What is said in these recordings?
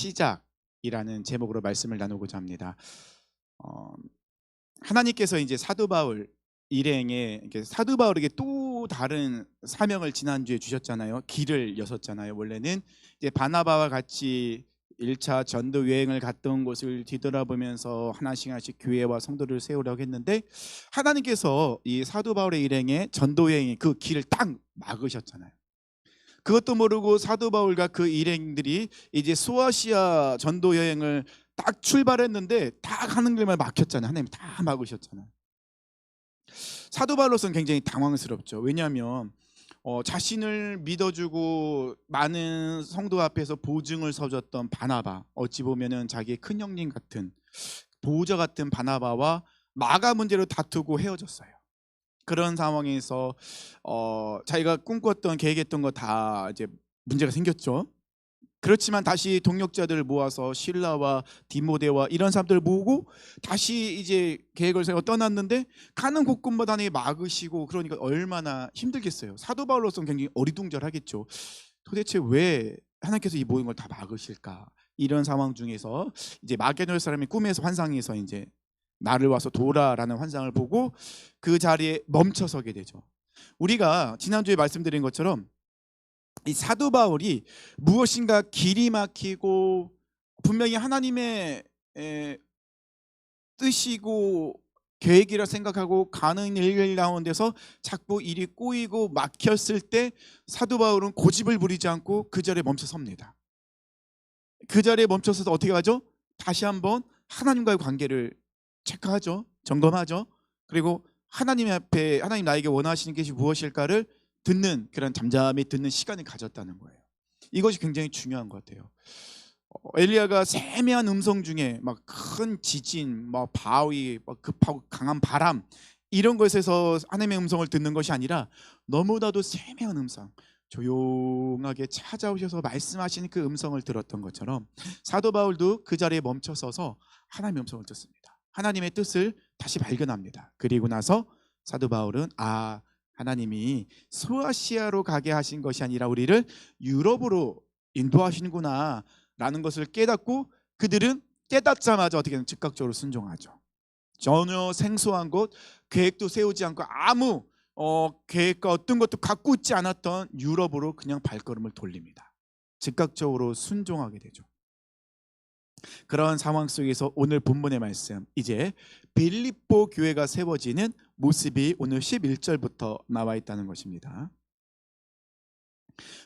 시작이라는 제목으로 말씀을 나누고자 합니다. 어, 하나님께서 이제 사도 바울 일행에 이렇게 사도 바울에게 또 다른 사명을 지난주에 주셨잖아요. 길을 여섰잖아요. 원래는 이제 바나바와 같이 1차 전도 여행을 갔던 곳을 뒤돌아보면서 하나씩 하나씩 교회와 성도를 세우려고 했는데 하나님께서 이 사도 바울의 일행의 전도 여행의 그 길을 딱 막으셨잖아요. 그것도 모르고 사도 바울과 그 일행들이 이제 소아시아 전도 여행을 딱 출발했는데 다 가는 길만 막혔잖아요. 하나님 다 막으셨잖아요. 사도 바울로서는 굉장히 당황스럽죠. 왜냐하면 자신을 믿어주고 많은 성도 앞에서 보증을 서줬던 바나바, 어찌 보면은 자기의 큰 형님 같은 보호자 같은 바나바와 마가 문제로 다투고 헤어졌어요. 그런 상황에서 자기가 꿈꿨던 계획했던 거 다 이제 문제가 생겼죠. 그렇지만 다시 동력자들을 모아서 실라와 디모데와 이런 사람들을 모으고 다시 이제 계획을 세워 떠났는데 가는 곳곳마다 막으시고 그러니까 얼마나 힘들겠어요. 사도 바울로서는 굉장히 어리둥절하겠죠. 도대체 왜 하나님께서 이 모든 걸 다 막으실까? 이런 상황 중에서 이제 마게도냐 사람이 꿈에서 환상에서 이제 나를 와서 도라라는 환상을 보고 그 자리에 멈춰서게 되죠. 우리가 지난주에 말씀드린 것처럼 이 사도 바울이 무엇인가 길이 막히고 분명히 하나님의 뜻이고 계획이라 생각하고 가는 일 가운데서 자꾸 일이 꼬이고 막혔을 때 사도 바울은 고집을 부리지 않고 그 자리에 멈춰 섭니다. 그 자리에 멈춰서서 어떻게 하죠? 다시 한번 하나님과의 관계를 체크하죠. 점검하죠. 그리고 하나님 앞에 하나님 나에게 원하시는 것이 무엇일까를 듣는 그런 잠잠히 듣는 시간을 가졌다는 거예요. 이것이 굉장히 중요한 것 같아요. 엘리야가 세미한 음성 중에 막 큰 지진, 막 바위, 막 급하고 강한 바람 이런 것에서 하나님의 음성을 듣는 것이 아니라 너무나도 세미한 음성, 조용하게 찾아오셔서 말씀하시는 그 음성을 들었던 것처럼 사도 바울도 그 자리에 멈춰서서 하나님의 음성을 듣습니다. 하나님의 뜻을 다시 발견합니다. 그리고 나서 사도 바울은 하나님이 소아시아로 가게 하신 것이 아니라 우리를 유럽으로 인도하시는구나 라는 것을 깨닫고 그들은 깨닫자마자 어떻게 하면 즉각적으로 순종하죠. 전혀 생소한 곳, 계획도 세우지 않고 아무 계획과 어떤 것도 갖고 있지 않았던 유럽으로 그냥 발걸음을 돌립니다. 즉각적으로 순종하게 되죠. 그런 상황 속에서 오늘 본문의 말씀, 이제 빌립보 교회가 세워지는 모습이 오늘 11절부터 나와 있다는 것입니다.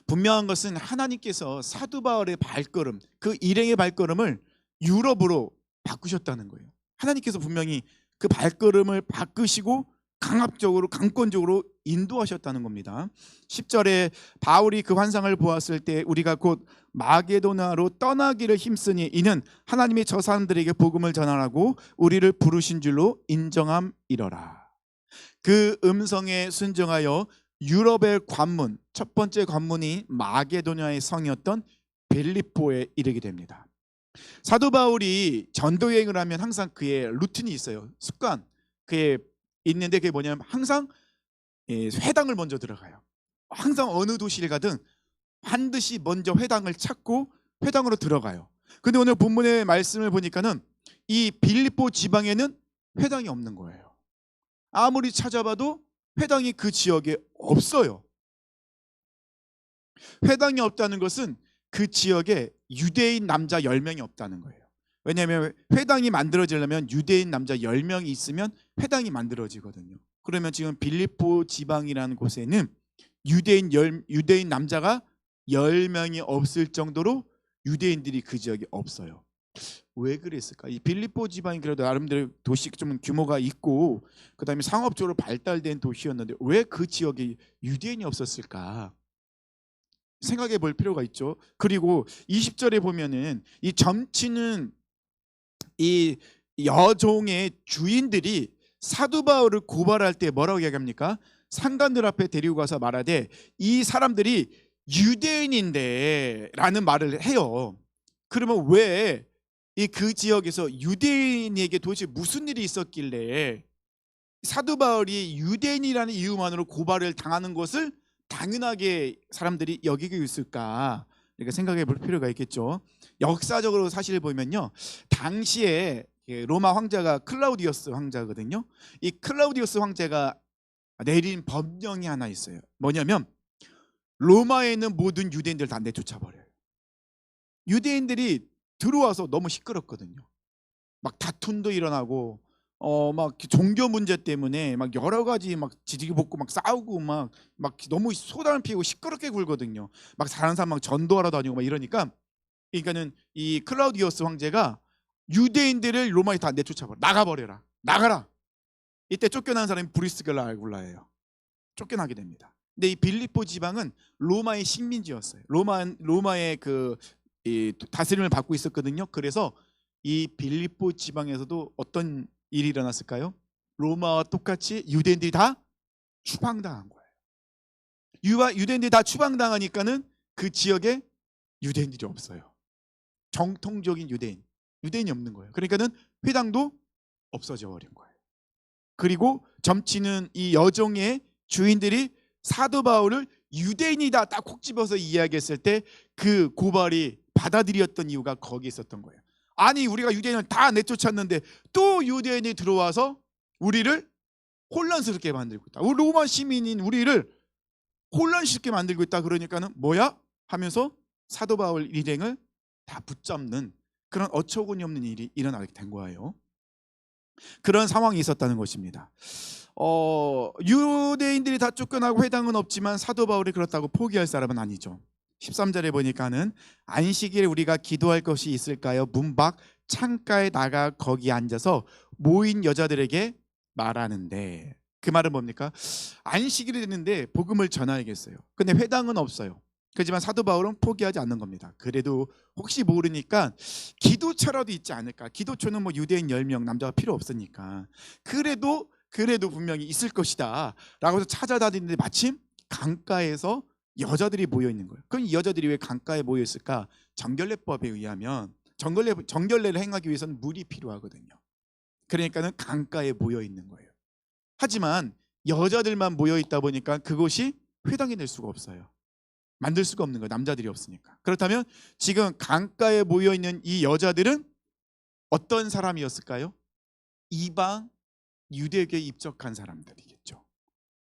분명한 것은 하나님께서 사도 바울의 발걸음, 그 일행의 발걸음을 유럽으로 바꾸셨다는 거예요. 하나님께서 분명히 그 발걸음을 바꾸시고 강압적으로 강권적으로 인도하셨다는 겁니다. 10절에 바울이 그 환상을 보았을 때 우리가 곧 마게도나로 떠나기를 힘쓰니 이는 하나님이 저 사람들에게 복음을 전하라고 우리를 부르신 줄로 인정함이러라. 그 음성에 순종하여 유럽의 관문, 첫 번째 관문이 마게도냐의 성이었던 빌립보에 이르게 됩니다. 사도 바울이 전도 여행을 하면 항상 그의 루틴이 있어요. 습관. 그의 있는데 그게 뭐냐면 항상 회당을 먼저 들어가요. 항상 어느 도시를 가든 반드시 먼저 회당을 찾고 회당으로 들어가요. 근데 오늘 본문의 말씀을 보니까는 이 빌립보 지방에는 회당이 없는 거예요. 아무리 찾아봐도 회당이 그 지역에 없어요. 회당이 없다는 것은 그 지역에 유대인 남자 10명이 없다는 거예요. 왜냐하면 회당이 만들어지려면 유대인 남자 10명이 있으면 회당이 만들어지거든요. 그러면 지금 빌립보 지방이라는 곳에는 유대인 남자가 10명이 없을 정도로 유대인들이 그 지역에 없어요. 왜 그랬을까? 이 빌립보 지방이 그래도 나름대로 도시 좀 규모가 있고 그다음에 상업적으로 발달된 도시였는데 왜 그 지역에 유대인이 없었을까? 생각해 볼 필요가 있죠. 그리고 20절에 보면은 이 점치는 이 여종의 주인들이 사도 바울을 고발할 때 뭐라고 이야기합니까? 상관들 앞에 데리고 가서 말하되 이 사람들이 유대인인데 라는 말을 해요. 그러면 왜 이 그 지역에서 유대인에게 도대체 무슨 일이 있었길래 사도 바울이 유대인이라는 이유만으로 고발을 당하는 것을 당연하게 사람들이 여기고 있을까? 이렇게 생각해 볼 필요가 있겠죠. 역사적으로 사실 보면요, 당시에 로마 황제가 클라우디우스 황제거든요. 이 클라우디우스 황제가 내린 법령이 하나 있어요. 뭐냐면 로마에 있는 모든 유대인들 다 내쫓아 버려요. 유대인들이 들어와서 너무 시끄럽거든요. 막 다툼도 일어나고 막 종교 문제 때문에 막 여러 가지 막 지지고 막 싸우고 막 너무 소란을 피우고 시끄럽게 굴거든요. 막 다른 사람 막 전도하러 다니고 막 이러니까, 그러니까는 이 클라우디우스 황제가 유대인들을 로마에 다 내쫓아 버려. 나가 버려라. 나가라. 이때 쫓겨난 사람이 브리스길라 알굴라예요. 쫓겨나게 됩니다. 근데 이 빌립보 지방은 로마의 식민지였어요. 로마의 이 다스림을 받고 있었거든요. 그래서 이 빌립보 지방에서도 어떤 일이 일어났을까요? 로마와 똑같이 유대인들이 다 추방당한 거예요. 유대인들이 다 추방당하니까는 그 지역에 유대인들이 없어요. 정통적인 유대인이 없는 거예요. 그러니까는 회당도 없어져 버린 거예요. 그리고 점치는 이 여종의 주인들이 사도 바울을 유대인이다 딱 콕 집어서 이야기했을 때 그 고발이 받아들였던 이유가 거기에 있었던 거예요. 아니, 우리가 유대인을 다 내쫓았는데 또 유대인이 들어와서 우리를 혼란스럽게 만들고 있다. 우리 로마 시민인 우리를 혼란스럽게 만들고 있다. 그러니까는 뭐야? 하면서 사도 바울 일행을 다 붙잡는 그런 어처구니 없는 일이 일어나게 된 거예요. 그런 상황이 있었다는 것입니다. 유대인들이 다 쫓겨나고 회당은 없지만 사도 바울이 그렇다고 포기할 사람은 아니죠. 13절에 보니까는 안식일에 우리가 기도할 것이 있을까요? 문 밖 창가에 나가 거기 앉아서 모인 여자들에게 말하는데, 그 말은 뭡니까? 안식일이 됐는데 복음을 전하야겠어요. 근데 회당은 없어요. 그렇지만 사도 바울은 포기하지 않는 겁니다. 그래도 혹시 모르니까 기도처라도 있지 않을까. 기도처는 뭐 유대인 10명, 남자가 필요 없으니까 그래도 분명히 있을 것이다 라고 해서 찾아다니는데 마침 강가에서 여자들이 모여 있는 거예요. 그럼 이 여자들이 왜 강가에 모여 있을까? 정결례법에 의하면 정결례를 행하기 위해서는 물이 필요하거든요. 그러니까는 강가에 모여 있는 거예요. 하지만 여자들만 모여 있다 보니까 그곳이 회당이 될 수가 없어요. 만들 수가 없는 거예요. 남자들이 없으니까. 그렇다면 지금 강가에 모여 있는 이 여자들은 어떤 사람이었을까요? 이방 유대교에 입적한 사람들이겠죠.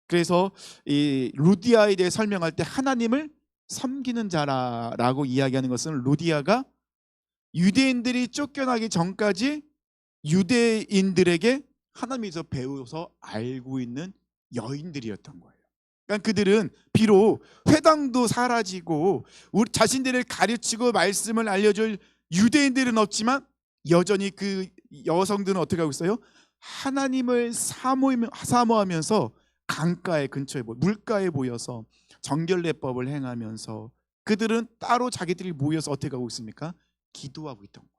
그래서 이 루디아에 대해 설명할 때 하나님을 섬기는 자라고 이야기하는 것은 루디아가 유대인들이 쫓겨나기 전까지 유대인들에게 하나님에서 배워서 알고 있는 여인들이었던 거예요. 그러니까 그들은 비록 회당도 사라지고 우리 자신들을 가르치고 말씀을 알려줄 유대인들은 없지만 여전히 그 여성들은 어떻게 하고 있어요? 하나님을 사모하면서 강가에 근처에 물가에 모여서 정결례법을 행하면서 그들은 따로 자기들이 모여서 어떻게 하고 있습니까? 기도하고 있던 거예요.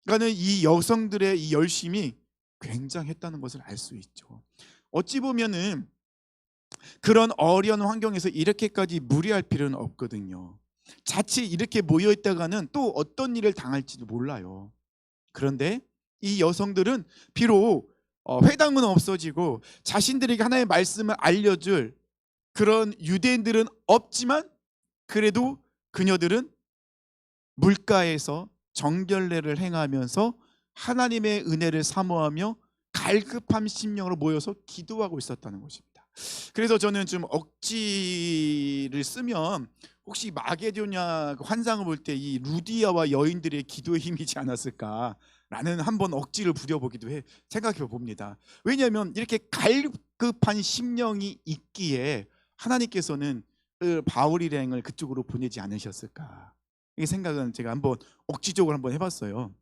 그러니까 이 여성들의 이 열심이 굉장했다는 것을 알 수 있죠. 어찌 보면은 그런 어려운 환경에서 이렇게까지 무리할 필요는 없거든요. 자칫 이렇게 모여 있다가는 또 어떤 일을 당할지도 몰라요. 그런데 이 여성들은 비록 회당은 없어지고 자신들에게 하나님의 말씀을 알려줄 그런 유대인들은 없지만 그래도 그녀들은 물가에서 정결례를 행하면서 하나님의 은혜를 사모하며 갈급한 심령으로 모여서 기도하고 있었다는 것입니다. 그래서 저는 좀 억지를 쓰면 혹시 마게도냐 환상을 볼 때 이 루디아와 여인들의 기도의 힘이지 않았을까라는 한번 억지를 부려보기도 생각해 봅니다. 왜냐하면 이렇게 갈급한 심령이 있기에 하나님께서는 그 바울 일행을 그쪽으로 보내지 않으셨을까, 이 생각은 제가 한번 억지적으로 한번 해봤어요.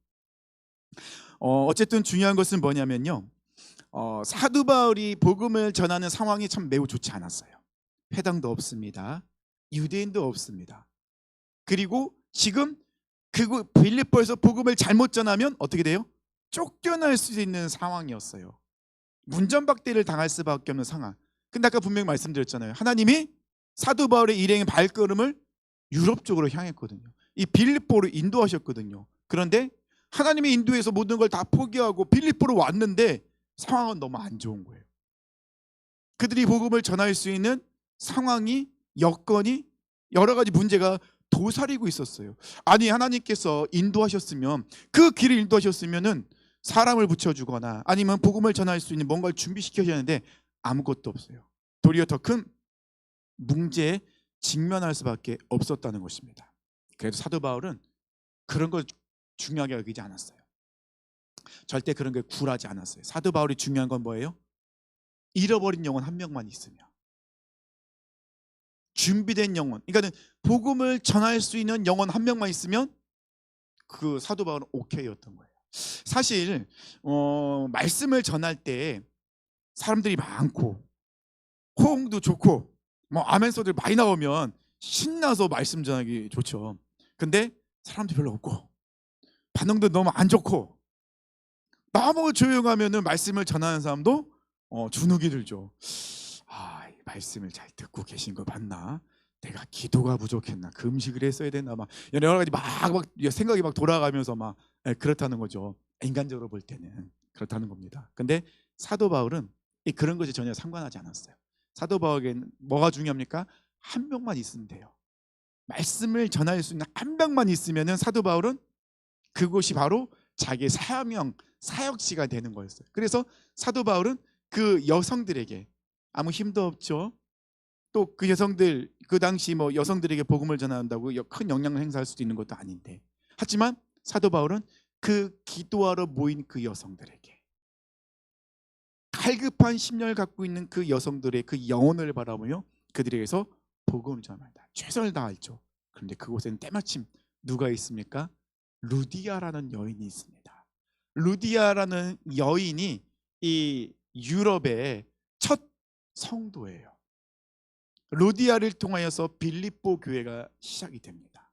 어쨌든 중요한 것은 뭐냐면요, 사도 바울이 복음을 전하는 상황이 참 매우 좋지 않았어요. 회당도 없습니다. 유대인도 없습니다. 그리고 지금 그 빌립보에서 복음을 잘못 전하면 어떻게 돼요? 쫓겨날 수 있는 상황이었어요. 문전박대를 당할 수밖에 없는 상황. 근데 아까 분명히 말씀드렸잖아요. 하나님이 사도 바울의 일행의 발걸음을 유럽 쪽으로 향했거든요. 이 빌립보로 인도하셨거든요. 그런데 하나님의 인도에서 모든 걸 다 포기하고 빌립보로 왔는데 상황은 너무 안 좋은 거예요. 그들이 복음을 전할 수 있는 상황이, 여건이 여러 가지 문제가 도사리고 있었어요. 아니 하나님께서 인도하셨으면 그 길을 인도하셨으면은 사람을 붙여주거나 아니면 복음을 전할 수 있는 뭔가를 준비시켜야 하는데 아무것도 없어요. 도리어 더 큰 문제에 직면할 수밖에 없었다는 것입니다. 그래도 사도 바울은 그런 걸 중요하게 여기지 않았어요. 절대 그런 게 굴하지 않았어요. 사도 바울이 중요한 건 뭐예요? 잃어버린 영혼 한 명만 있으면, 준비된 영혼, 그러니까 복음을 전할 수 있는 영혼 한 명만 있으면 그 사도 바울은 오케이였던 거예요. 사실 말씀을 전할 때 사람들이 많고 호응도 좋고 뭐 아멘소들 많이 나오면 신나서 말씀 전하기 좋죠. 근데 사람도 별로 없고 반응도 너무 안 좋고 너무 조용하면은 말씀을 전하는 사람도 주눅이 들죠. 아, 이 말씀을 잘 듣고 계신 거 봤나? 내가 기도가 부족했나? 금식을 했어야 됐나? 막 여러 가지 막 생각이 막 돌아가면서 막 그렇다는 거죠. 인간적으로 볼 때는 그렇다는 겁니다. 근데 사도 바울은 그런 것이 전혀 상관하지 않았어요. 사도 바울에게는 뭐가 중요합니까? 한 명만 있으면 돼요. 말씀을 전할 수 있는 한 명만 있으면은 사도 바울은 그곳이 바로 자기의 사명, 사역지가 되는 거였어요. 그래서 사도 바울은 그 여성들에게 아무 힘도 없죠. 또 그 여성들, 그 당시 뭐 여성들에게 복음을 전한다고 큰 영향을 행사할 수도 있는 것도 아닌데, 하지만 사도 바울은 그 기도하러 모인 그 여성들에게, 갈급한 심령을 갖고 있는 그 여성들의 그 영혼을 바라보며 그들에게서 복음을 전한다. 최선을 다했죠. 그런데 그곳에는 때마침 누가 있습니까? 루디아라는 여인이 있습니다. 루디아라는 여인이 이 유럽의 첫 성도예요. 루디아를 통하여서 빌립보 교회가 시작이 됩니다.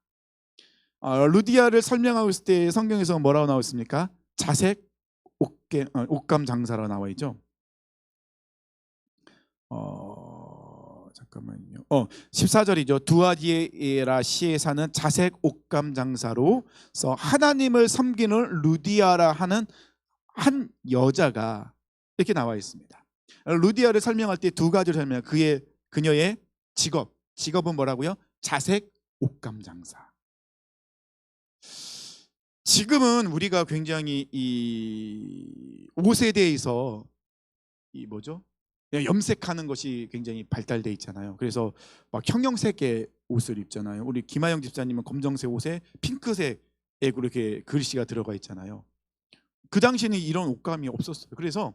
루디아를 설명하고 있을 때 성경에서 뭐라고 나와 있습니까? 자색 옥감 장사라고 나와 있죠. 잠깐만요. 14절이죠. 두아디에라 시에 사는 자색 옥감 장사로서 하나님을 섬기는 루디아라 하는 한 여자가 이렇게 나와 있습니다. 루디아를 설명할 때 두 가지를 설명해요. 그녀의 직업은 뭐라고요? 자색 옥감 장사. 지금은 우리가 굉장히 이 옷에 대해서 이 뭐죠? 염색하는 것이 굉장히 발달돼 있잖아요. 그래서 막 형형색의 옷을 입잖아요. 우리 김하영 집사님은 검정색 옷에 핑크색 액으로 이렇게 글씨가 들어가 있잖아요. 그 당시에는 이런 옷감이 없었어요. 그래서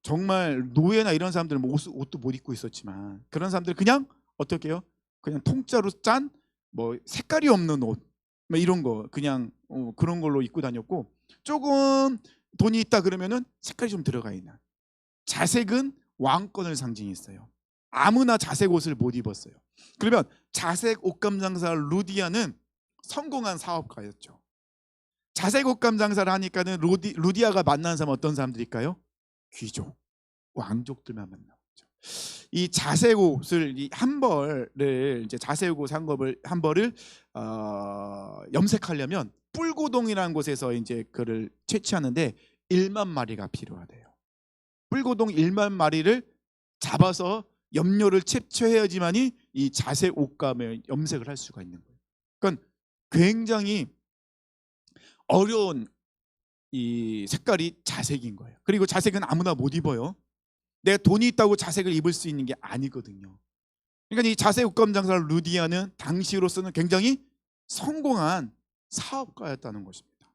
정말 노예나 이런 사람들은 옷도 못 입고 있었지만 그런 사람들 그냥 어떻게 해요? 그냥 통짜로 짠 뭐 색깔이 없는 옷 뭐 이런 거 그냥 그런 걸로 입고 다녔고, 조금 돈이 있다 그러면은 색깔이 좀 들어가 있는, 자색은 왕권을 상징했어요. 아무나 자색 옷을 못 입었어요. 그러면 자색 옷감 장사 루디아는 성공한 사업가였죠. 자색 옷감 장사를 하니까는 루디아가 만나는 사람은 어떤 사람들일까요? 귀족, 왕족들만 만나죠. 이 자색 옷을 한 벌을 이제 자색 옷 한 벌을 염색하려면 뿔고동이라는 곳에서 이제 그를 채취하는데 1만 마리가 필요하대요. 뿔고동 1만 마리를 잡아서 염료를 채취해야지만이 이 자색 옷감을 염색을 할 수가 있는 거예요. 그러니까 굉장히 어려운 이 색깔이 자색인 거예요. 그리고 자색은 아무나 못 입어요. 내가 돈이 있다고 자색을 입을 수 있는 게 아니거든요. 그러니까 이 자색 옷감 장사 루디아는 당시로서는 굉장히 성공한 사업가였다는 것입니다.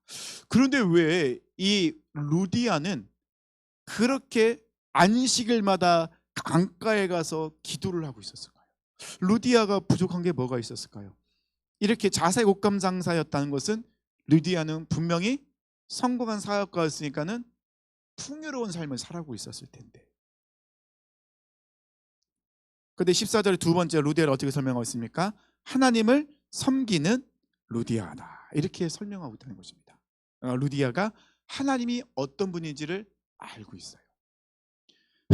그런데 왜 이 루디아는 그렇게 안식일마다 강가에 가서 기도를 하고 있었을까요? 루디아가 부족한 게 뭐가 있었을까요? 이렇게 자색 옷감 장사였다는 것은 루디아는 분명히 성공한 사역가였으니까는 풍요로운 삶을 살아가고 있었을 텐데. 그런데 14절의 두 번째 루디아를 어떻게 설명하고 있습니까? 하나님을 섬기는 루디아다, 이렇게 설명하고 있다는 것입니다. 루디아가 하나님이 어떤 분인지를 알고 있어요.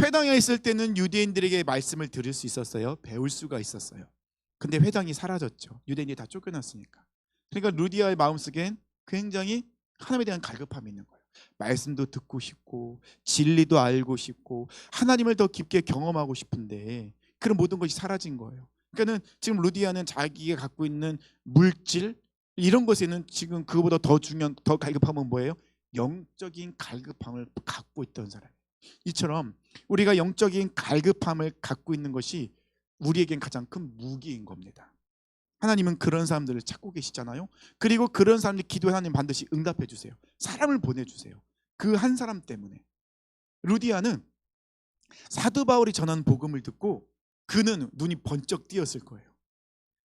회당에 있을 때는 유대인들에게 말씀을 들을 수 있었어요. 배울 수가 있었어요. 근데 회당이 사라졌죠. 유대인이 다 쫓겨났으니까. 그러니까 루디아의 마음속엔 굉장히 하나님에 대한 갈급함이 있는 거예요. 말씀도 듣고 싶고 진리도 알고 싶고 하나님을 더 깊게 경험하고 싶은데 그런 모든 것이 사라진 거예요. 그러니까는 지금 루디아는 자기가 갖고 있는 물질 이런 것에는 지금 그거보다 더 중요한 더 갈급함은 뭐예요? 영적인 갈급함을 갖고 있던 사람. 이처럼 우리가 영적인 갈급함을 갖고 있는 것이 우리에겐 가장 큰 무기인 겁니다. 하나님은 그런 사람들을 찾고 계시잖아요. 그리고 그런 사람들 기도에 하나님 반드시 응답해 주세요. 사람을 보내주세요. 그 한 사람 때문에. 루디아는 사도 바울이 전한 복음을 듣고 그는 눈이 번쩍 띄었을 거예요.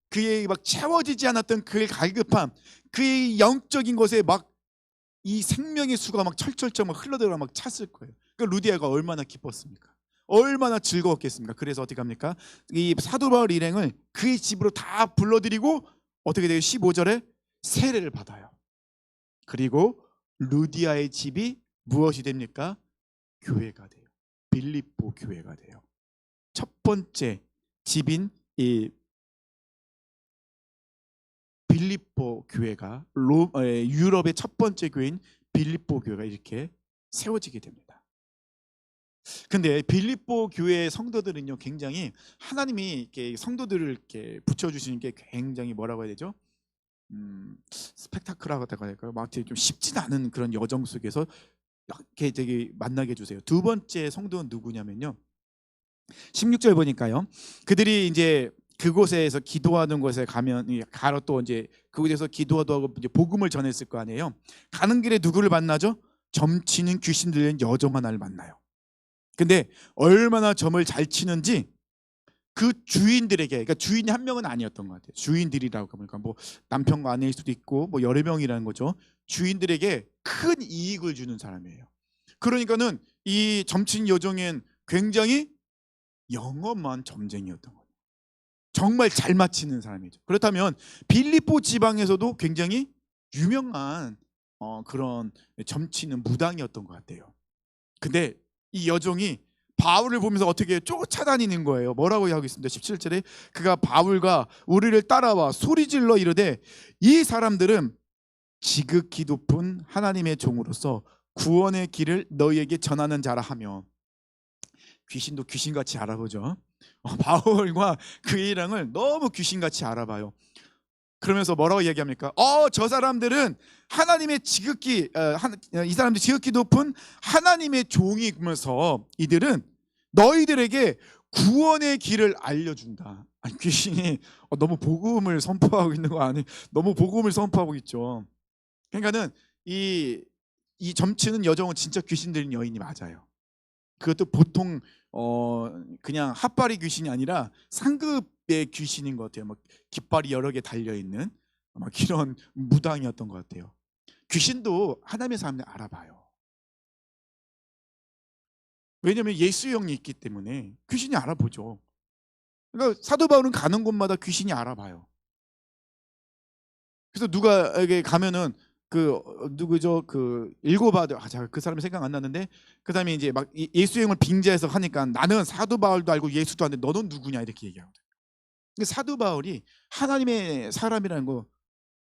그의 막 채워지지 않았던 그의 갈급함, 그의 영적인 것에 막 이 생명의 수가 막 철철철 막 흘러들어 막 찼을 거예요. 그러니까 루디아가 얼마나 기뻤습니까? 얼마나 즐거웠겠습니까? 그래서 어떻게 합니까? 이 사도 바울 일행을 그의 집으로 다 불러들이고 어떻게 돼요? 15절에 세례를 받아요. 그리고 루디아의 집이 무엇이 됩니까? 교회가 돼요. 빌립보 교회가 돼요. 첫 번째 집인 이 빌립보 교회가 유럽의 첫 번째 교회인 빌립보 교회가 이렇게 세워지게 됩니다. 근데 빌립보 교회 성도들은요, 굉장히 하나님이 이렇게 성도들을 이렇게 붙여주시는 게 굉장히 뭐라고 해야 되죠? 스펙타클하다고 할까요? 막 좀 쉽진 않은 그런 여정 속에서 이렇게 되게 만나게 해주세요. 두 번째 성도는 누구냐면요, 16절 보니까요, 그들이 이제 그곳에서 기도하는 곳에 가로 또 이제 그곳에서 기도도 하고 이제 복음을 전했을 거 아니에요. 가는 길에 누구를 만나죠? 점치는 귀신 들린 여종 하나를 만나요. 근데 얼마나 점을 잘 치는지 그 주인들에게, 그러니까 주인이 한 명은 아니었던 것 같아요. 주인들이라고 하니까 뭐 남편과 아내일 수도 있고 뭐 여러 명이라는 거죠. 주인들에게 큰 이익을 주는 사람이에요. 그러니까는 이 점친 여종은 굉장히 영험한 점쟁이였던 거예요. 정말 잘 맞히는 사람이죠. 그렇다면 빌립보 지방에서도 굉장히 유명한 그런 점치는 무당이었던 것 같아요. 근데 이 여종이 바울을 보면서 어떻게 쫓아다니는 거예요. 뭐라고 하고 있습니다. 17절에 그가 바울과 우리를 따라와 소리질러 이르되 이 사람들은 지극히 높은 하나님의 종으로서 구원의 길을 너희에게 전하는 자라 하며, 귀신도 귀신같이 알아보죠. 바울과 그 일행을 너무 귀신같이 알아봐요. 그러면서 뭐라고 얘기합니까? 저 사람들은 하나님의 지극히 이 사람들 지극히 높은 하나님의 종이면서 이들은 너희들에게 구원의 길을 알려준다. 아니, 귀신이 너무 복음을 선포하고 있는 거 아니? 너무 복음을 선포하고 있죠. 그러니까는 이 점치는 여종은 진짜 귀신 들린 여인이 맞아요. 그것도 보통 그냥 핫바리 귀신이 아니라 상급의 귀신인 것 같아요. 막 깃발이 여러 개 달려 있는 막 이런 무당이었던 것 같아요. 귀신도 하나님의 사람들 알아봐요. 왜냐하면 예수의 영이 있기 때문에 귀신이 알아보죠. 그러니까 사도 바울은 가는 곳마다 귀신이 알아봐요. 그래서 누가에게 가면은 누구죠? 그 일곱 아들, 그 사람이 생각 안 나는데 그 사람이 이제 막 예수의 영을 빙자해서 하니까 나는 사도 바울도 알고 예수도 아는데 너는 누구냐 이렇게 얘기하거든. 근데 사도 바울이 하나님의 사람이라는 거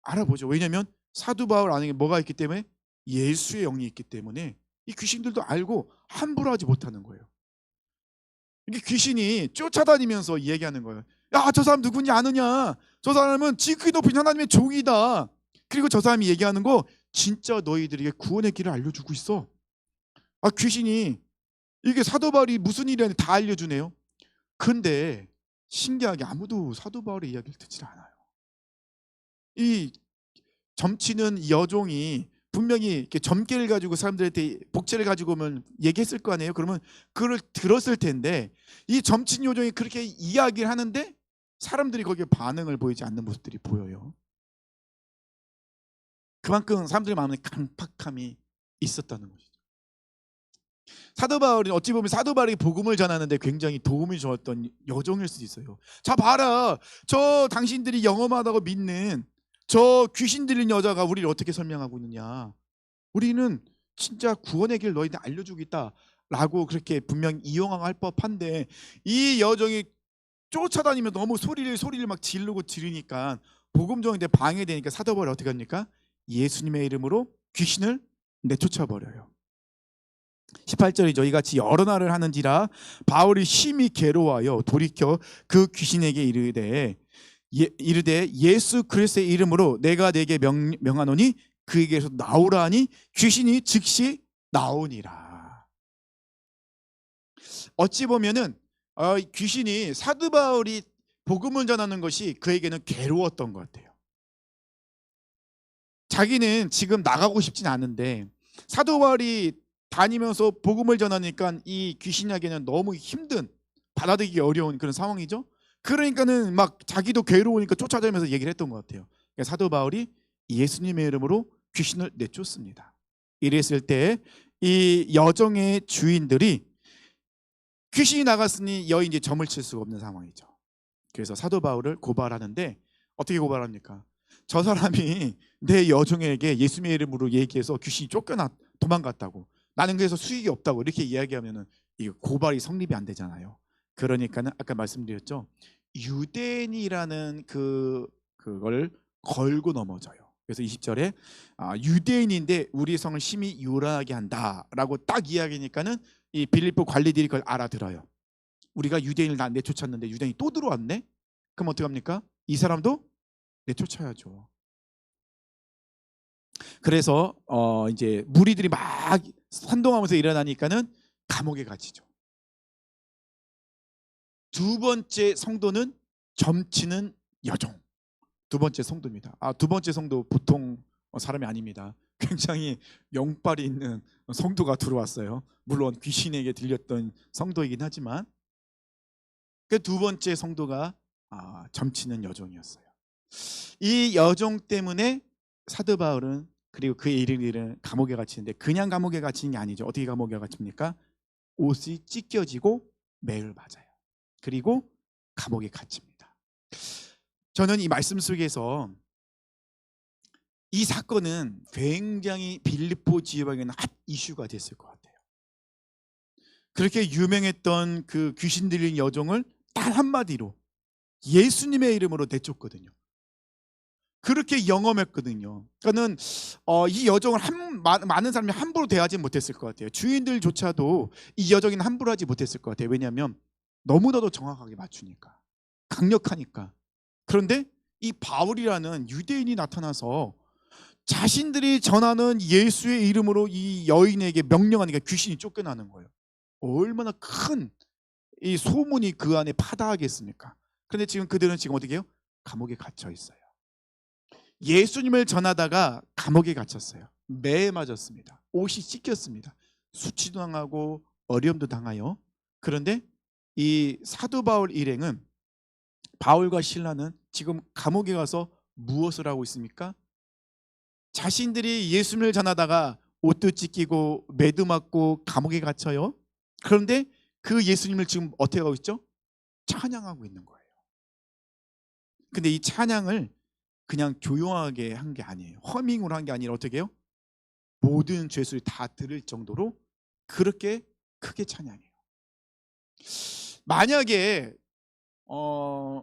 알아보죠. 왜냐하면 사도 바울 안에 뭐가 있기 때문에, 예수의 영이 있기 때문에 이 귀신들도 알고 함부로 하지 못하는 거예요. 이게 귀신이 쫓아다니면서 얘기하는 거예요. 야, 저 사람 누군지 아느냐? 저 사람은 지극히 높은 하나님의 종이다. 그리고 저 사람이 얘기하는 거 진짜 너희들에게 구원의 길을 알려주고 있어. 귀신이 이게 사도 바울이 무슨 일이라는지 다 알려주네요. 근데 신기하게 아무도 사도 바울의 이야기를 듣질 않아요. 이 점치는 여종이 분명히 이렇게 점괘를 가지고 사람들한테 복제를 가지고 오면 얘기했을 거 아니에요. 그러면 그걸 들었을 텐데 이 점친 여종이 그렇게 이야기를 하는데 사람들이 거기에 반응을 보이지 않는 모습들이 보여요. 그만큼 사람들의 마음에 강팍함이 있었다는 것이죠. 사도 바울이 어찌 보면 사도 바울이 복음을 전하는데 굉장히 도움이 주었던 여종일 수도 있어요. 자 봐라, 저 당신들이 영험하다고 믿는 저 귀신 들린 여자가 우리를 어떻게 설명하고 있느냐. 우리는 진짜 구원의 길 너희들 알려주겠다라고 그렇게 분명히 이용할 법한데 이 여종이 쫓아다니면 너무 소리를 막 지르고 지르니까 복음 전인데 방해되니까 사도 바울이 어떻게 합니까? 예수님의 이름으로 귀신을 내쫓아 버려요. 18절이죠. 이같이 여러 날을 하는지라 바울이 심히 괴로워하여 돌이켜 그 귀신에게 이르되 예수 그리스도의 이름으로 내가 내게 명하노니 그에게서 나오라 하니 귀신이 즉시 나오니라. 어찌 보면은 귀신이 사도 바울이 복음을 전하는 것이 그에게는 괴로웠던 것 같아요. 자기는 지금 나가고 싶진 않은데 사도 바울이 다니면서 복음을 전하니까 이 귀신에게는 너무 힘든, 받아들이기 어려운 그런 상황이죠. 그러니까는 막 자기도 괴로우니까 쫓아다니면서 얘기를 했던 것 같아요. 그러니까 사도 바울이 예수님의 이름으로 귀신을 내쫓습니다. 이랬을 때 이 여정의 주인들이 귀신이 나갔으니 여인이 이제 점을 칠 수가 없는 상황이죠. 그래서 사도 바울을 고발하는데 어떻게 고발합니까? 저 사람이 내 여종에게 예수님의 이름으로 얘기해서 귀신이 쫓겨나 도망갔다고, 나는 그래서 수익이 없다고 이렇게 이야기하면은 이 고발이 성립이 안 되잖아요. 그러니까는 아까 말씀드렸죠. 유대인이라는 그걸 걸고 넘어져요. 그래서 20절에 유대인인데 우리 성을 심히 요란하게 한다라고 딱 이야기하니까는 이 빌립보 관리들이 그걸 알아들어요. 우리가 유대인을 다 내쫓았는데 유대인이 또 들어왔네? 그럼 어떻게 합니까? 이 사람도 내쫓아야죠. 그래서 이제 무리들이 막 선동하면서 일어나니까는 감옥에 갇히죠. 두 번째 성도는 점치는 여종. 두 번째 성도입니다. 두 번째 성도 보통 사람이 아닙니다. 굉장히 영빨이 있는 성도가 들어왔어요. 물론 귀신에게 들렸던 성도이긴 하지만 그 두 번째 성도가 점치는 여종이었어요. 이 여종 때문에 사도 바울은 그리고 그의 일행들은 감옥에 갇히는데 그냥 감옥에 갇히는 게 아니죠. 어떻게 감옥에 갇힙니까? 옷이 찢겨지고 매를 맞아요. 그리고 감옥에 갇힙니다. 저는 이 말씀 속에서 이 사건은 굉장히 빌립보 지역에는 핫 이슈가 됐을 것 같아요. 그렇게 유명했던 그 귀신 들린 여종을 단 한마디로 예수님의 이름으로 내쫓거든요. 그렇게 영험했거든요. 그러니까는 이 여종을 많은 사람이 함부로 대하지 못했을 것 같아요. 주인들조차도 이 여종이는 함부로 하지 못했을 것 같아요. 왜냐하면 너무나도 정확하게 맞추니까, 강력하니까. 그런데 이 바울이라는 유대인이 나타나서 자신들이 전하는 예수의 이름으로 이 여인에게 명령하니까 귀신이 쫓겨나는 거예요. 얼마나 큰 이 소문이 그 안에 파다하겠습니까? 그런데 지금 그들은 지금 어떻게 해요? 감옥에 갇혀 있어요. 예수님을 전하다가 감옥에 갇혔어요. 매에 맞았습니다. 옷이 찢겼습니다. 수치도 당하고 어려움도 당하여. 그런데 이 사도 바울 일행은, 바울과 실라는 지금 감옥에 가서 무엇을 하고 있습니까? 자신들이 예수님을 전하다가 옷도 찢기고 매도 맞고 감옥에 갇혀요. 그런데 그 예수님을 지금 어떻게 하고 있죠? 찬양하고 있는 거예요. 근데 이 찬양을 그냥 조용하게 한 게 아니에요. 허밍으로 한 게 아니라 어떻게 해요? 모든 죄수들이 다 들을 정도로 그렇게 크게 찬양해요. 만약에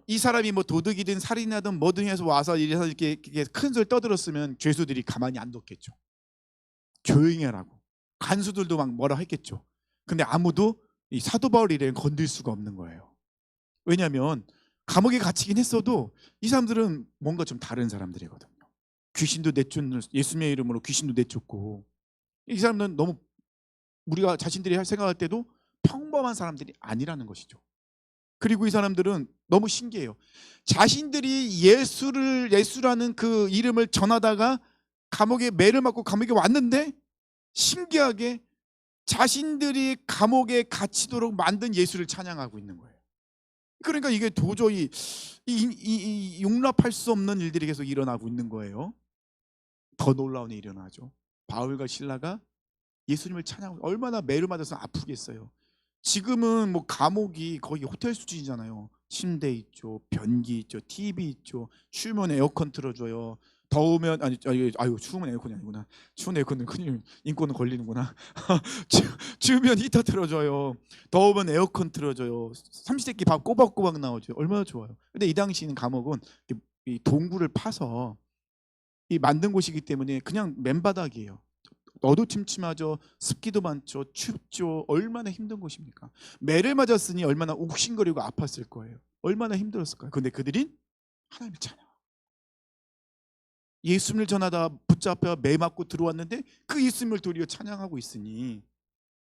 이 사람이 뭐 도둑이든 살인하든 뭐든 해서 와서 이래서 이렇게 큰 소리 떠들었으면 죄수들이 가만히 안 뒀겠죠. 조용히 하라고. 간수들도 막 뭐라 했겠죠. 근데 아무도 이 사도 바울 일행을 건들 수가 없는 거예요. 왜냐하면 감옥에 갇히긴 했어도 이 사람들은 뭔가 좀 다른 사람들이거든요. 귀신도 내쫓는, 예수님의 이름으로 귀신도 내쫓고, 이 사람들은 너무 우리가 자신들이 생각할 때도 평범한 사람들이 아니라는 것이죠. 그리고 이 사람들은 너무 신기해요. 자신들이 예수라는 그 이름을 전하다가 감옥에 매를 맞고 감옥에 왔는데 신기하게 자신들이 감옥에 갇히도록 만든 예수를 찬양하고 있는 거예요. 그러니까 이게 도저히 용납할 수 없는 일들이 계속 일어나고 있는 거예요. 더 놀라운 일이 일어나죠. 바울과 실라가 예수님을 찬양하고, 얼마나 매를 맞아서 아프겠어요. 지금은 뭐 감옥이 거의 호텔 수준이잖아요. 침대 있죠, 변기 있죠, TV 있죠, 추우면 에어컨 틀어줘요. 더우면 추우면 에어컨이 아니구나. 추운 에어컨은 큰일, 인권은 걸리는구나. 추우면 히터 틀어줘요. 더우면 에어컨 틀어줘요. 삼시세끼 밥 꼬박꼬박 나오죠. 얼마나 좋아요. 근데 이 당시는 감옥은 이 동굴을 파서 이 만든 곳이기 때문에 그냥 맨바닥이에요. 어두침침하죠. 습기도 많죠. 춥죠. 얼마나 힘든 곳입니까? 매를 맞았으니 얼마나 욱신거리고 아팠을 거예요. 얼마나 힘들었을까요? 그런데 그들이 하나님을 찬양. 예수님을 전하다 붙잡혀 매 맞고 들어왔는데 그 예수님을 도리어 찬양하고 있으니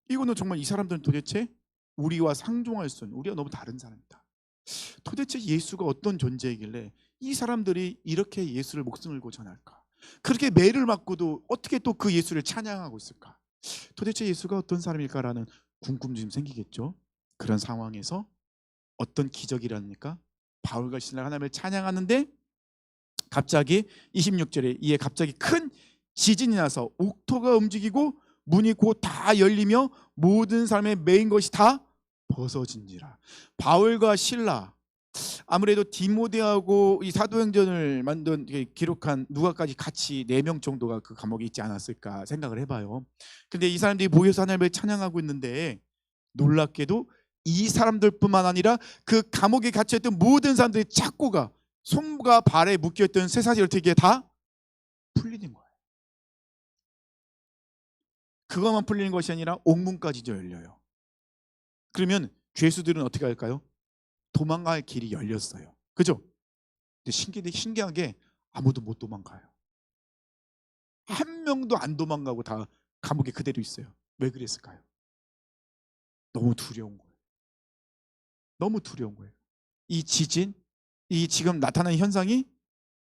이거는 정말 이 사람들은 도대체 우리와 상종할 수 없는, 우리가 너무 다른 사람이다. 도대체 예수가 어떤 존재이길래 이 사람들이 이렇게 예수를 목숨을 걸고 전할까? 그렇게 매를 맞고도 어떻게 또 그 예수를 찬양하고 있을까? 도대체 예수가 어떤 사람일까라는 궁금증이 생기겠죠. 그런 상황에서 어떤 기적이라니까 바울과 신라 하나님을 찬양하는데 갑자기 26절에 이에 갑자기 큰 지진이 나서 옥토가 움직이고 문이 곧 다 열리며 모든 사람의 매인 것이 다 벗어진지라. 바울과 신라, 아무래도 디모데하고 이 사도행전을 만든 기록한 누가까지 같이 4명 정도가 그 감옥에 있지 않았을까 생각을 해봐요. 근데 이 사람들이 모여서 하나님을 찬양하고 있는데 놀랍게도 이 사람들뿐만 아니라 그 감옥에 갇혀있던 모든 사람들의 착고가 손과 발에 묶여있던 쇠사슬이 어떻게 다 풀리는 거예요. 그것만 풀리는 것이 아니라 옥문까지도 열려요. 그러면 죄수들은 어떻게 할까요? 도망갈 길이 열렸어요. 그죠? 근데 신기하게 아무도 못 도망가요. 한 명도 안 도망가고 다 감옥에 그대로 있어요. 왜 그랬을까요? 너무 두려운 거예요. 너무 두려운 거예요. 이 지진, 이 지금 나타나는 현상이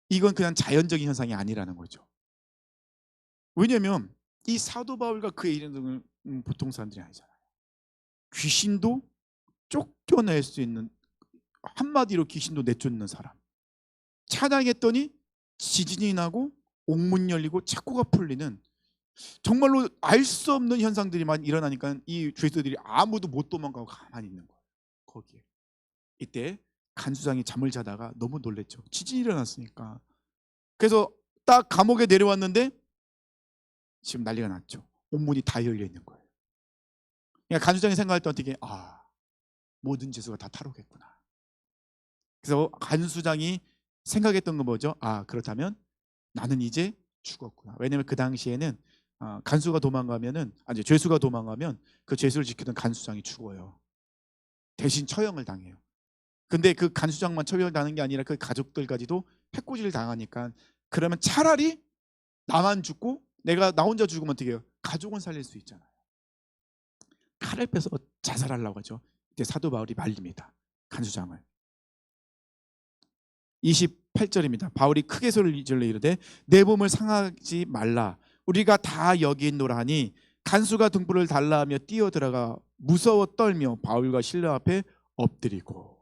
이건 그냥 자연적인 현상이 아니라는 거죠. 왜냐하면 이 사도 바울과 그의 이름은 보통 사람들이 아니잖아요. 귀신도 쫓겨낼 수 있는, 한마디로 귀신도 내쫓는 사람. 찬양했더니 지진이 나고 옥문 열리고 착고가 풀리는, 정말로 알 수 없는 현상들이만 일어나니까 이 죄수들이 아무도 못 도망가고 가만히 있는 거예요. 거기에. 이때 간수장이 잠을 자다가 너무 놀랬죠. 지진이 일어났으니까. 그래서 딱 감옥에 내려왔는데 지금 난리가 났죠. 옥문이 다 열려 있는 거예요. 그러니까 간수장이 생각할 때 어떻게, 모든 죄수가 다 탈옥했구나. 그래서 간수장이 생각했던 건 뭐죠? 그렇다면 나는 이제 죽었구나. 왜냐하면 그 당시에는 간수가 도망가면은, 아니 죄수가 도망가면 그 죄수를 지키던 간수장이 죽어요. 대신 처형을 당해요. 근데 그 간수장만 처형을 당하는 게 아니라 그 가족들까지도 해코지를 당하니까, 그러면 차라리 나만 죽고 내가 나 혼자 죽으면 어떻게 해요? 가족은 살릴 수 있잖아요. 칼을 빼서 자살하려고 하죠. 이때 사도 바울이 말립니다. 간수장을. 28절입니다. 바울이 크게 소리를 질러 이르되 내 몸을 상하지 말라. 우리가 다 여기 있노라 하니 간수가 등불을 달라 하며 뛰어들어가 무서워 떨며 바울과 신라 앞에 엎드리고.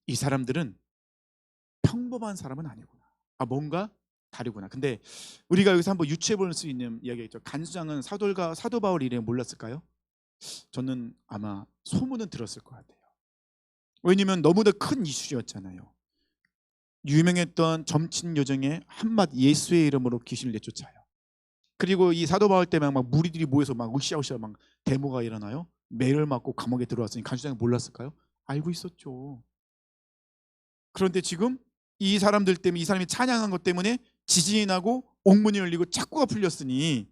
이 사람들은 평범한 사람은 아니구나. 뭔가 다르구나. 근데 우리가 여기서 한번 유추해 볼 수 있는 이야기가 있죠. 간수장은 사도 바울 이름을 몰랐을까요? 저는 아마 소문은 들었을 것 같아요. 왜냐면 너무나 큰 이슈였잖아요. 유명했던 점친 요정의 한낱 예수의 이름으로 귀신을 내쫓아요. 그리고 이 사도 바울 때문에 막 무리들이 모여서 막 으쌰으쌰 막 데모가 일어나요. 매를 맞고 감옥에 들어왔으니 간수장이 몰랐을까요? 알고 있었죠. 그런데 지금 이 사람들 때문에, 이 사람이 찬양한 것 때문에 지진이 나고 옥문이 열리고 착고가 풀렸으니,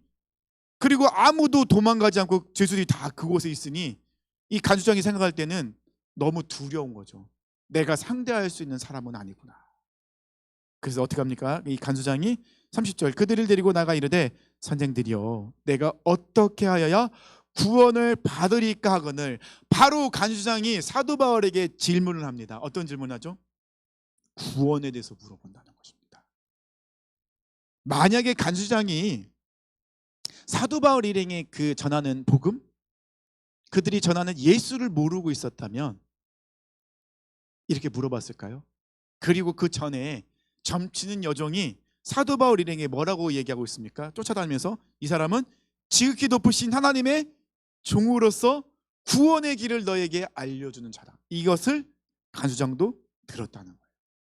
그리고 아무도 도망가지 않고 죄수들이 다 그곳에 있으니 이 간수장이 생각할 때는 너무 두려운 거죠. 내가 상대할 수 있는 사람은 아니구나. 그래서 어떻게 합니까? 이 간수장이 30절 그들을 데리고 나가 이르되 선생들이여 내가 어떻게 하여야 구원을 받으리까 하거늘. 바로 간수장이 사도 바울에게 질문을 합니다. 어떤 질문을 하죠? 구원에 대해서 물어본다는 것입니다. 만약에 간수장이 사도 바울 일행의 그 전하는 복음, 그들이 전하는 예수를 모르고 있었다면 이렇게 물어봤을까요? 그리고 그 전에 점치는 여종이 사도 바울 일행에 뭐라고 얘기하고 있습니까? 쫓아다니면서 이 사람은 지극히 높으신 하나님의 종으로서 구원의 길을 너에게 알려주는 자다. 이것을 간수장도 들었다는 거예요.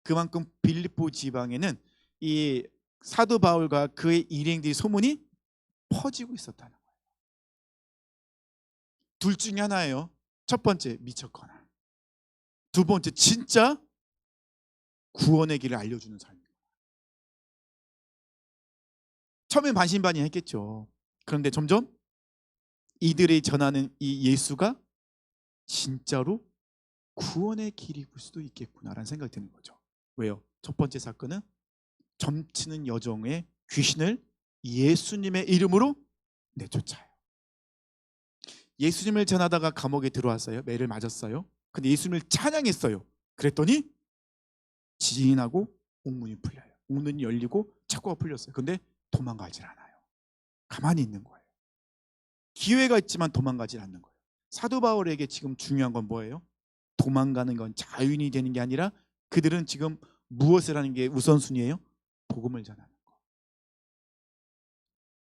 그만큼 빌립보 지방에는 이 사도 바울과 그의 일행들의 소문이 퍼지고 있었다는 거예요. 둘 중에 하나예요. 첫 번째, 미쳤거나. 두 번째, 진짜 구원의 길을 알려주는 삶입니다. 처음엔 반신반의했겠죠. 그런데 점점 이들이 전하는 이 예수가 진짜로 구원의 길일 수도 있겠구나라는 생각이 드는 거죠. 왜요? 첫 번째 사건은 점치는 여종의 귀신을 예수님의 이름으로 내쫓아요. 예수님을 전하다가 감옥에 들어왔어요. 매를 맞았어요. 근데 예수님을 찬양했어요. 그랬더니 지진하고 옥문이 풀려요. 옥문이 열리고 착고가 풀렸어요. 근데 도망가질 않아요. 가만히 있는 거예요. 기회가 있지만 도망가질 않는 거예요. 사도 바울에게 지금 중요한 건 뭐예요? 도망가는 건 자유인이 되는 게 아니라 그들은 지금 무엇을 하는 게 우선순위예요? 복음을 전하는 거.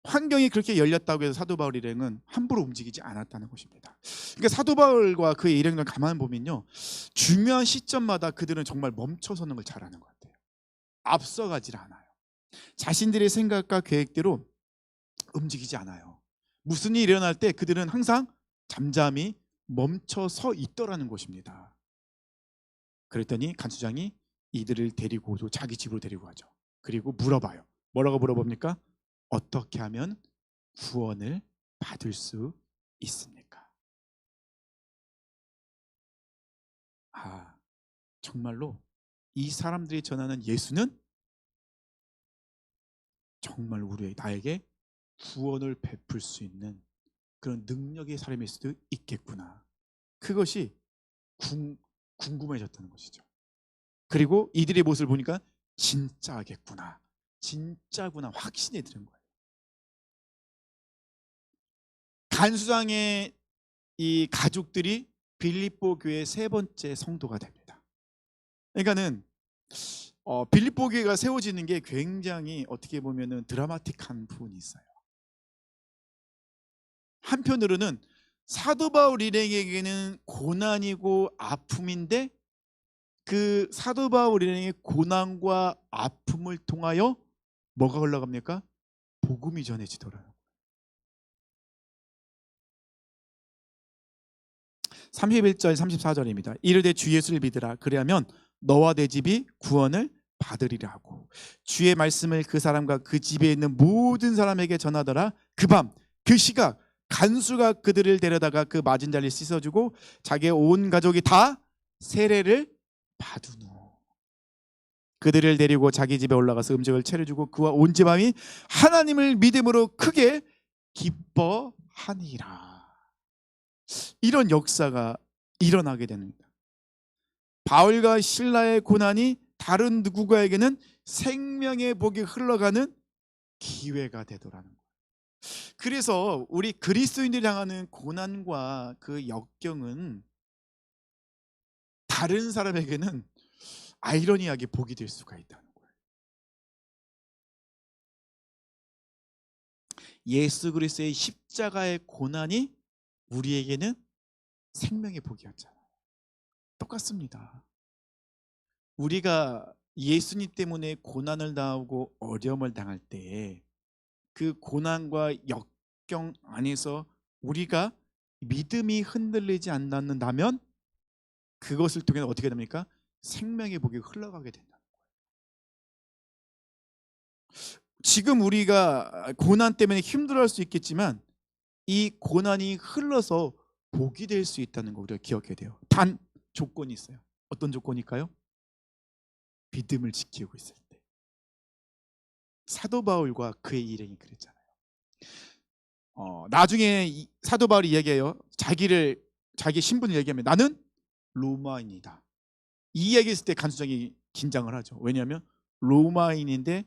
환경이 그렇게 열렸다고 해서 사도 바울 일행은 함부로 움직이지 않았다는 것입니다. 그러니까 사도 바울과 그의 일행을 가만 보면요, 중요한 시점마다 그들은 정말 멈춰서는 걸 잘하는 것 같아요. 앞서가질 않아요. 자신들의 생각과 계획대로 움직이지 않아요. 무슨 일이 일어날 때 그들은 항상 잠잠히 멈춰서 있더라는 것입니다. 그랬더니 간수장이 이들을 데리고 자기 집으로 데리고 가죠. 그리고 물어봐요. 뭐라고 물어봅니까? 어떻게 하면 구원을 받을 수 있습니까? 정말로 이 사람들이 전하는 예수는 정말 나에게 구원을 베풀 수 있는 그런 능력의 사람일 수도 있겠구나. 그것이 궁금해졌다는 것이죠. 그리고 이들의 모습을 보니까 진짜겠구나, 진짜구나 확신이 드는 거예요. 간수장의 이 가족들이 빌립보 교회의 세 번째 성도가 됩니다. 그러니까는 빌립보 교회가 세워지는 게 굉장히 어떻게 보면은 드라마틱한 부분이 있어요. 한편으로는 사도 바울 일행에게는 고난이고 아픔인데 그 사도 바울 일행의 고난과 아픔을 통하여 뭐가 흘러갑니까? 복음이 전해지더라고요. 31절 34절입니다. 이르되 주 예수를 믿으라. 그리하면 너와 내 집이 구원을 받으리라 하고 주의 말씀을 그 사람과 그 집에 있는 모든 사람에게 전하더라. 그 밤 그 시각 간수가 그들을 데려다가 그 맞은 자리를 씻어주고 자기의 온 가족이 다 세례를 받으노. 그들을 데리고 자기 집에 올라가서 음식을 차려주고 그와 온 집안이 하나님을 믿음으로 크게 기뻐하니라. 이런 역사가 일어나게 됩니다. 바울과 실라의 고난이 다른 누구가에게는 생명의 복이 흘러가는 기회가 되더라는 거예요. 그래서 우리 그리스도인들이 향하는 고난과 그 역경은 다른 사람에게는 아이러니하게 복이 될 수가 있다는 거예요. 예수 그리스도의 십자가의 고난이 우리에게는 생명의 복이었잖아요. 똑같습니다. 우리가 예수님 때문에 고난을 당하고 어려움을 당할 때 그 고난과 역경 안에서 우리가 믿음이 흔들리지 않는다면 그것을 통해 어떻게 됩니까? 생명의 복이 흘러가게 된다. 지금 우리가 고난 때문에 힘들어할 수 있겠지만 이 고난이 흘러서 복이 될 수 있다는 거 우리가 기억해야 돼요. 단 조건이 있어요. 어떤 조건일까요? 믿음을 지키고 있을 때. 사도 바울과 그의 일행이 그랬잖아요. 나중에 사도 바울이 이야기해요. 자기 신분을 얘기하면 나는 로마인이다. 이 얘기했을 때 간수장이 긴장을 하죠. 왜냐하면 로마인인데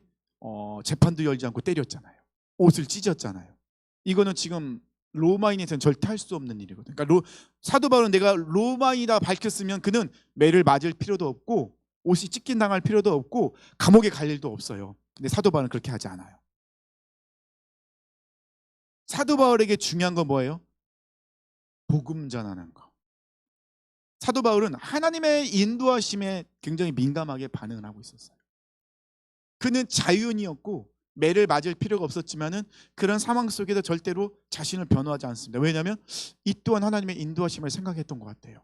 재판도 열지 않고 때렸잖아요. 옷을 찢었잖아요. 이거는 지금 로마인에서는 절대 할 수 없는 일이거든요. 그러니까 사도 바울은 내가 로마인이다 밝혔으면 그는 매를 맞을 필요도 없고 옷이 찢긴 당할 필요도 없고 감옥에 갈 일도 없어요. 근데 사도 바울은 그렇게 하지 않아요. 사도 바울에게 중요한 건 뭐예요? 복음 전하는 거. 사도 바울은 하나님의 인도하심에 굉장히 민감하게 반응을 하고 있었어요. 그는 자유인이었고 매를 맞을 필요가 없었지만은 그런 상황 속에서 절대로 자신을 변호하지 않습니다. 왜냐하면 이 또한 하나님의 인도하심을 생각했던 것 같아요.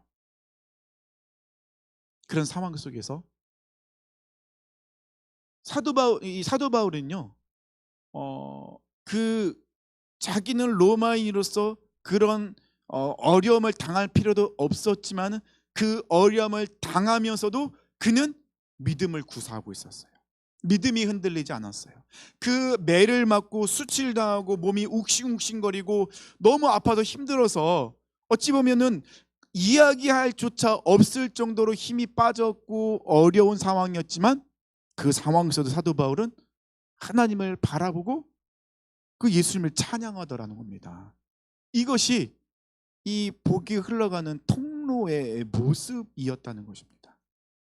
그런 상황 속에서 사도 바울은요 그 자기는 로마인으로서 그런 어려움을 당할 필요도 없었지만 그 어려움을 당하면서도 그는 믿음을 구사하고 있었어요. 믿음이 흔들리지 않았어요. 그 매를 맞고 수치를 당하고 몸이 욱신욱신거리고 너무 아파서 힘들어서 어찌 보면은 이야기할 조차 없을 정도로 힘이 빠졌고 어려운 상황이었지만 그 상황에서도 사도 바울은 하나님을 바라보고 그 예수님을 찬양하더라는 겁니다. 이것이 이 복이 흘러가는 통로의 모습이었다는 것입니다.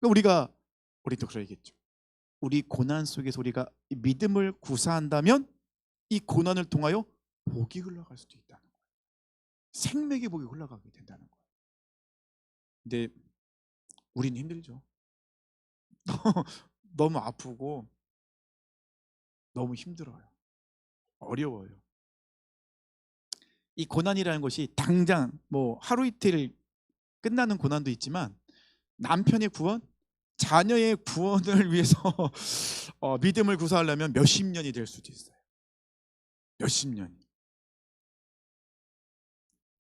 우리도 그래야겠죠. 우리 고난 속에서 우리가 믿음을 구사한다면 이 고난을 통하여 복이 흘러갈 수도 있다는 거예요. 생명의 복이 흘러가게 된다는 거예요. 근데 우리는 힘들죠. 너무 아프고 너무 힘들어요. 어려워요. 이 고난이라는 것이 당장 뭐 하루 이틀 끝나는 고난도 있지만 남편의 구원, 자녀의 구원을 위해서 믿음을 구사하려면 몇십 년이 될 수도 있어요. 몇십 년이.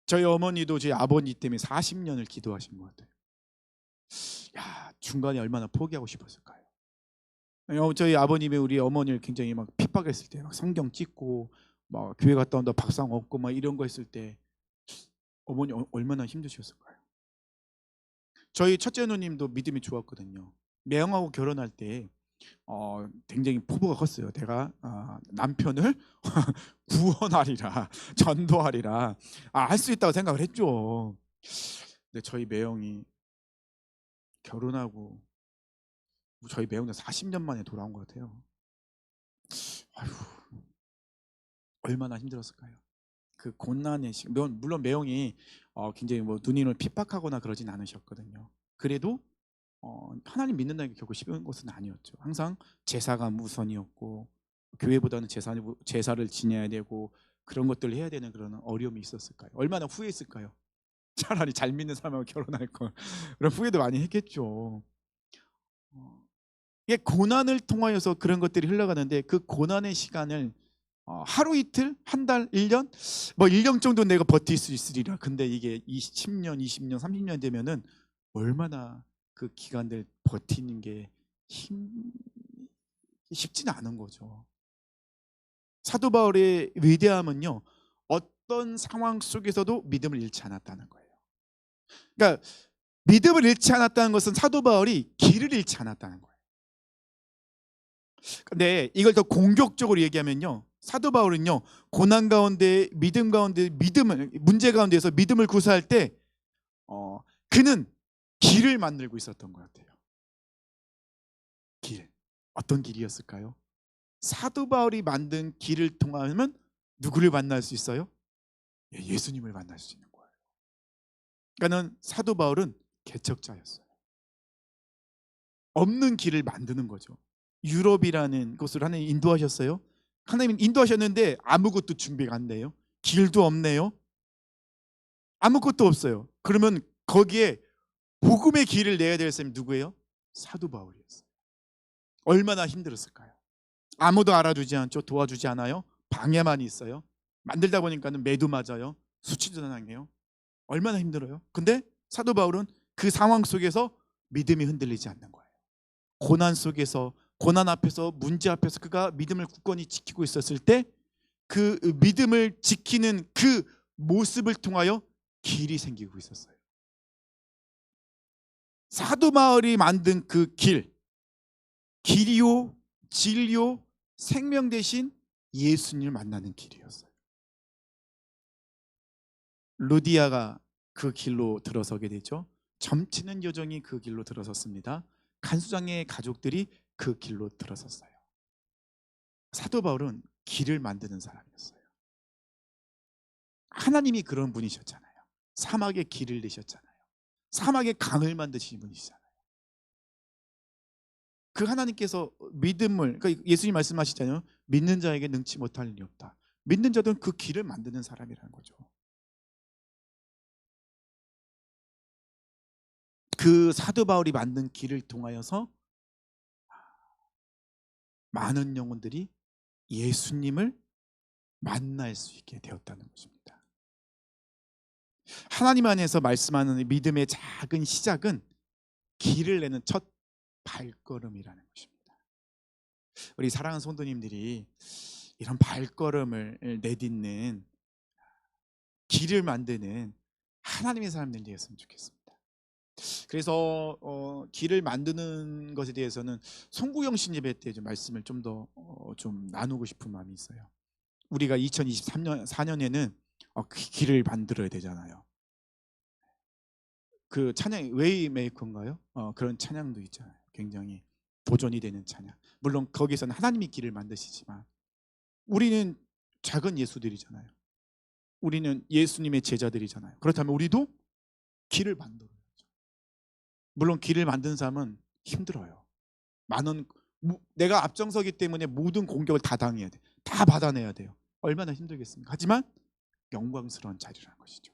저희 어머니도 저희 아버님 때문에 40년을 기도하신 것 같아요. 야, 중간에 얼마나 포기하고 싶었을까요? 저희 아버님이 우리 어머니를 굉장히 막 핍박했을 때 막 성경 찍고 막 교회 갔다 온다 박상 없고 막 이런 거 했을 때 어머니 얼마나 힘드셨을까요? 저희 첫째 누님도 믿음이 좋았거든요. 매형하고 결혼할 때 굉장히 포부가 컸어요. 내가 남편을 구원하리라, 전도하리라, 할 수 있다고 생각을 했죠. 근데 저희 매형이 결혼하고 저희 매형도 40년 만에 돌아온 것 같아요. 아휴, 얼마나 힘들었을까요? 그 고난의 시간, 물론 매형이 굉장히 뭐 누님을 핍박하거나 그러진 않으셨거든요. 그래도 하나님 믿는다는 게 결코 쉬운 것은 아니었죠. 항상 제사가 우선이었고 교회보다는 제사를 지내야 되고 그런 것들을 해야 되는 그런 어려움이 있었을까요? 얼마나 후회했을까요? 차라리 잘 믿는 사람하고 결혼할 걸. 그런 후회도 많이 했겠죠. 이게 고난을 통하여서 그런 것들이 흘러가는데 그 고난의 시간을 하루 이틀, 한 달, 1년, 뭐 1년 정도 내가 버틸 수 있으리라. 근데 이게 10년, 20년, 30년 되면은 얼마나 그 기간들 버티는 게 쉽지는 않은 거죠. 사도 바울의 위대함은요, 어떤 상황 속에서도 믿음을 잃지 않았다는 거예요. 그러니까 믿음을 잃지 않았다는 것은 사도 바울이 길을 잃지 않았다는 거예요. 근데 이걸 더 공격적으로 얘기하면요, 사도 바울은요, 고난 가운데 문제 가운데서 믿음을 구사할 때 그는 길을 만들고 있었던 것 같아요. 길. 어떤 길이었을까요? 사도 바울이 만든 길을 통하면 누구를 만날 수 있어요? 예수님을 만날 수 있는 거예요. 그러니까는 사도 바울은 개척자였어요. 없는 길을 만드는 거죠. 유럽이라는 곳을 하나님 인도하셨어요. 하나님 인도하셨는데 아무것도 준비가 안 돼요. 길도 없네요. 아무것도 없어요. 그러면 거기에 복음의 길을 내야 될 사람이 누구예요? 사도 바울이었어요. 얼마나 힘들었을까요? 아무도 알아주지 않죠. 도와주지 않아요. 방해만 있어요. 만들다 보니까는 매도 맞아요. 수치도 당해요. 얼마나 힘들어요. 근데 사도 바울은 그 상황 속에서 믿음이 흔들리지 않는 거예요. 고난 속에서, 고난 앞에서, 문제 앞에서 그가 믿음을 굳건히 지키고 있었을 때 그 믿음을 지키는 그 모습을 통하여 길이 생기고 있었어요. 사도 바울이 만든 그 길이요, 진리요, 생명 대신 예수님을 만나는 길이었어요. 루디아가 그 길로 들어서게 되죠. 점치는 여정이 그 길로 들어섰습니다. 간수장의 가족들이 그 길로 들어섰어요. 사도 바울은 길을 만드는 사람이었어요. 하나님이 그런 분이셨잖아요. 사막에 길을 내셨잖아요. 사막에 강을 만드신 분이시잖아요. 그 하나님께서 믿음을, 그러니까 예수님 말씀하시잖아요. 믿는 자에게 능치 못할 일이 없다. 믿는 자들은 그 길을 만드는 사람이라는 거죠. 그 사도 바울이 만든 길을 통하여서 많은 영혼들이 예수님을 만날 수 있게 되었다는 것입니다. 하나님 안에서 말씀하는 믿음의 작은 시작은 길을 내는 첫 발걸음이라는 것입니다. 우리 사랑하는 성도님들이 이런 발걸음을 내딛는 길을 만드는 하나님의 사람들이 되었으면 좋겠습니다. 그래서 길을 만드는 것에 대해서는 송구영 신예배 때 좀 말씀을 좀 더 좀 나누고 싶은 마음이 있어요. 우리가 2023년 4년에는 그 길을 만들어야 되잖아요. 그 찬양 웨이메이커인가요? 그런 찬양도 있잖아요. 굉장히 도전이 되는 찬양. 물론 거기서는 하나님이 길을 만드시지만 우리는 작은 예수들이잖아요. 우리는 예수님의 제자들이잖아요. 그렇다면 우리도 길을 만들어야죠. 물론 길을 만든 사람은 힘들어요. 많은 내가 앞장서기 때문에 모든 공격을 다 당해야 돼. 다 받아내야 돼요. 얼마나 힘들겠습니까? 하지만 영광스러운 자리라는 것이죠.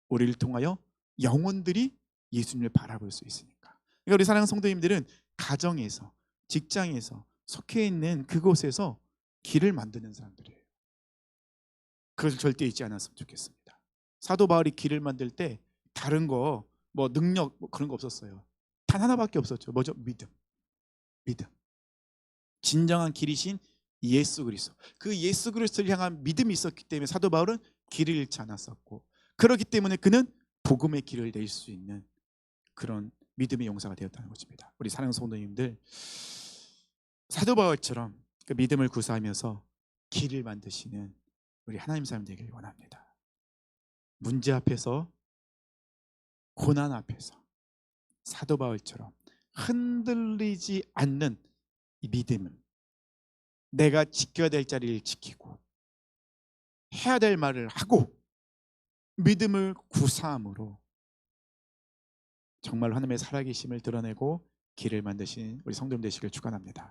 우리를 통하여 영혼들이 예수님을 바라볼 수 있으니까. 그러니까 우리 사랑하는 성도님들은 가정에서, 직장에서, 속해 있는 그곳에서 길을 만드는 사람들이에요. 그것을 절대 잊지 않았으면 좋겠습니다. 사도 바울이 길을 만들 때 다른 거 뭐 능력 뭐 그런 거 없었어요. 단 하나밖에 없었죠. 뭐죠? 믿음. 믿음. 진정한 길이신 예수 그리스도. 그 예수 그리스도를 향한 믿음이 있었기 때문에 사도 바울은 길을 잃지 않았었고, 그렇기 때문에 그는 복음의 길을 낼 수 있는 그런 믿음의 용사가 되었다는 것입니다. 우리 사랑하는 성도님들, 사도 바울처럼 그 믿음을 구사하면서 길을 만드시는 우리 하나님 사람 되길 원합니다. 문제 앞에서, 고난 앞에서 사도 바울처럼 흔들리지 않는 이 믿음은 내가 지켜야 될 자리를 지키고 해야 될 말을 하고 믿음을 구사함으로 정말 하나님의 살아계심을 드러내고 길을 만드신 우리 성도님 되시길 축원합니다.